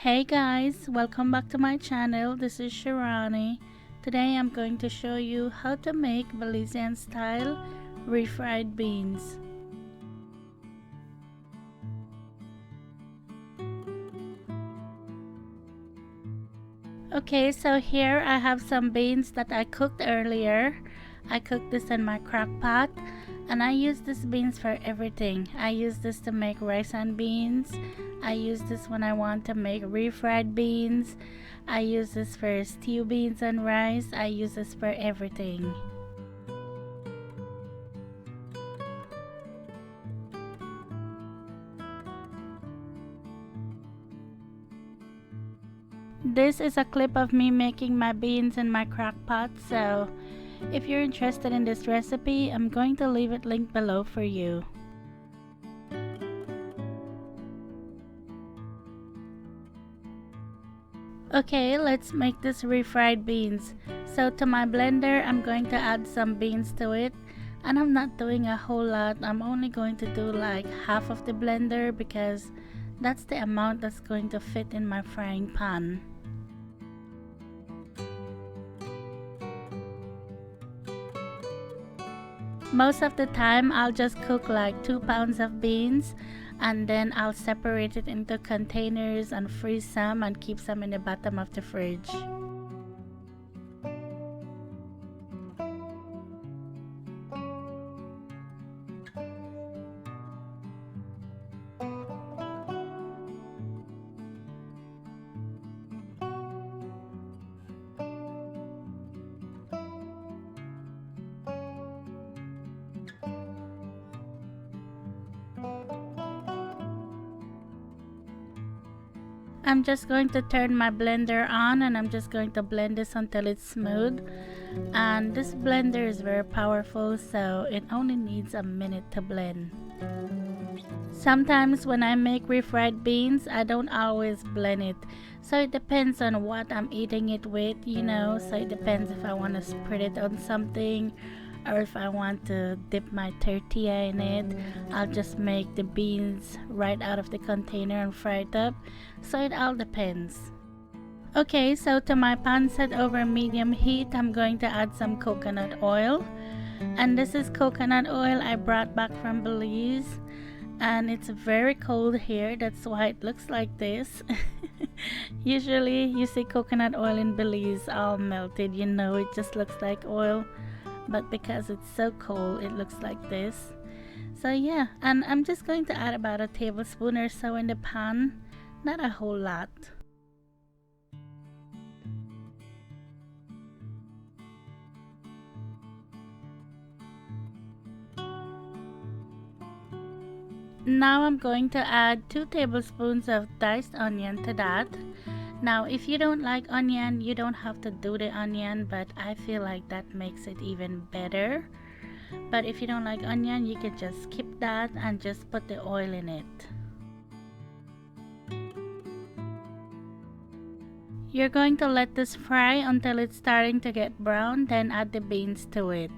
Hey guys, welcome back to my channel. This is Shirani. Today I'm going to show you how to make Belizean style refried beans. Okay, so here I have some beans that I cooked earlier. I cooked this in my crock pot and I use these beans for everything. I use this to make rice and beans. I use this when I want to make refried beans. I use this for stew beans and rice. I use this for everything. This is a clip of me making my beans in my crock pot, so if you're interested in this recipe, I'm going to leave it linked below for you. Okay, let's make this refried beans. So to my blender, I'm going to add some beans to it. And I'm not doing a whole lot. I'm only going to do like half of the blender because that's the amount that's going to fit in my frying pan. Most of the time, I'll just cook like 2 pounds of beans and then I'll separate it into containers and freeze some and keep some in the bottom of the fridge. I'm just going to turn my blender on and I'm just going to blend this until it's smooth. And this blender is very powerful, so it only needs a minute to blend. Sometimes when I make refried beans, I don't always blend it. So it depends on what I'm eating it with, you know. So it depends if I want to spread it on something or if I want to dip my tortilla in it. I'll just make the beans right out of the container and fry it up. So it all depends. Okay, so to my pan set over medium heat, I'm going to add some coconut oil. And this is coconut oil I brought back from Belize. And it's very cold here, that's why it looks like this. Usually you see coconut oil in Belize all melted, you know, it just looks like oil. But because it's so cold, it looks like this. So yeah, and I'm just going to add about a tablespoon or so in the pan, not a whole lot. Now I'm going to add 2 tablespoons of diced onion to that. Now if you don't like onion, you don't have to do the onion, but I feel like that makes it even better. But if you don't like onion, you can just skip that and just put the oil in it. You're going to let this fry until it's starting to get brown, then add the beans to it.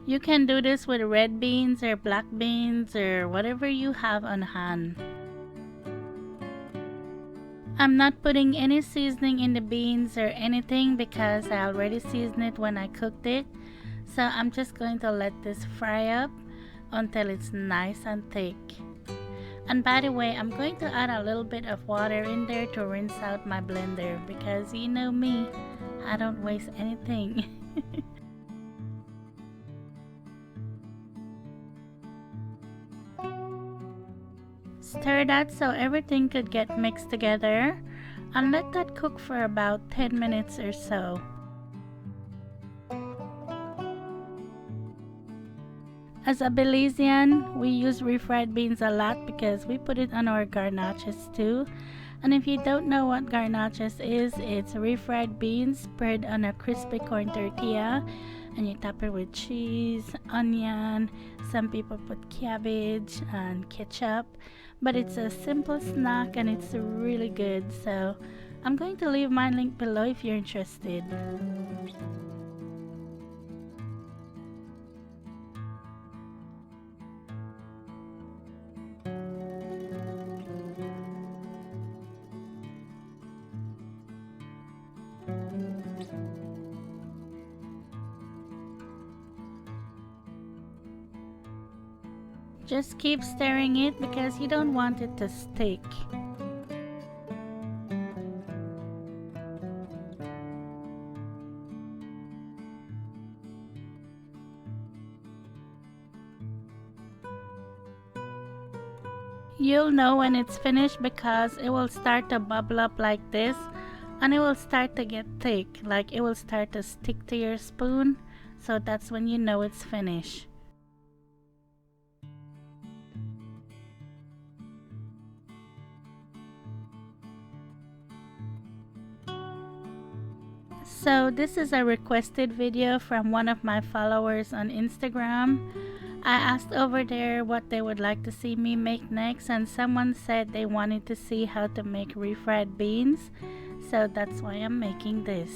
You can do this with red beans or black beans or whatever you have on hand. I'm not putting any seasoning in the beans or anything because I already seasoned it when I cooked it. So I'm just going to let this fry up until it's nice and thick. And by the way, I'm going to add a little bit of water in there to rinse out my blender because you know me, I don't waste anything. Stir that so everything could get mixed together and let that cook for about 10 minutes or so. As a Belizean, we use refried beans a lot because we put it on our garnaches too. And if you don't know what garnaches is, it's refried beans spread on a crispy corn tortilla and you top it with cheese, onion. Some people put cabbage and ketchup, but it's a simple snack and it's really good. So I'm going to leave my link below if you're interested. Just keep stirring it because you don't want it to stick. You'll know when it's finished because it will start to bubble up like this, and it will start to get thick, like it will start to stick to your spoon. So that's when you know it's finished. So this is a requested video from one of my followers on Instagram. I asked over there what they would like to see me make next, and someone said they wanted to see how to make refried beans. So that's why I'm making this.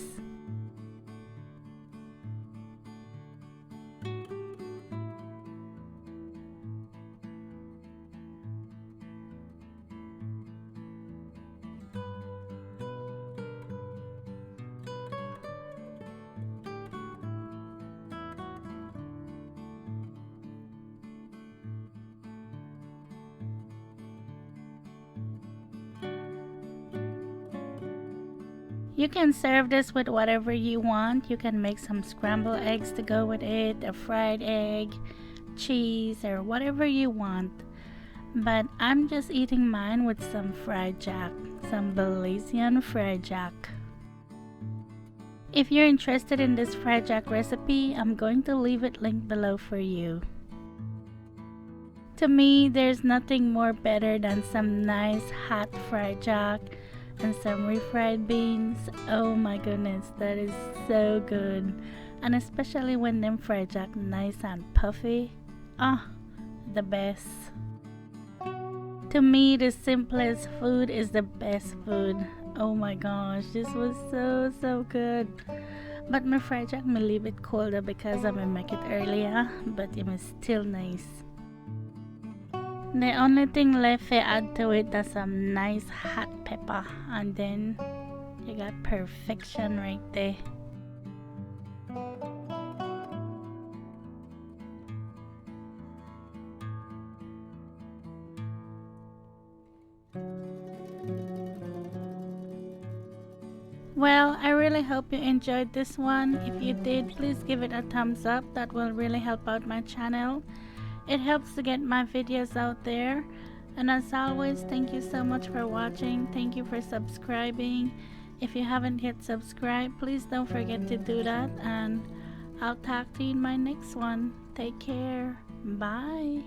You can serve this with whatever you want. You can make some scrambled eggs to go with it, a fried egg, cheese, or whatever you want. But I'm just eating mine with some fried jack, some Belizean Fry Jack. If you're interested in this fried jack recipe, I'm going to leave it linked below for you. To me, there's nothing more better than some nice hot fried jack and some refried beans. Oh my goodness, that is so good. And especially when them fried jack nice and puffy. The best. To me, the simplest food is the best food. Oh my gosh, this was so good. But my fried jack may leave it colder because I may make it earlier, but it was still nice. The only thing left to add to it is some nice hot pepper, and then you got perfection right there. Well, I really hope you enjoyed this one. If you did, please give it a thumbs up. That will really help out my channel. It helps to get my videos out there. And as always, thank you so much for watching. Thank you for subscribing. If you haven't yet subscribed, please don't forget to do that. And I'll talk to you in my next one. Take care. Bye.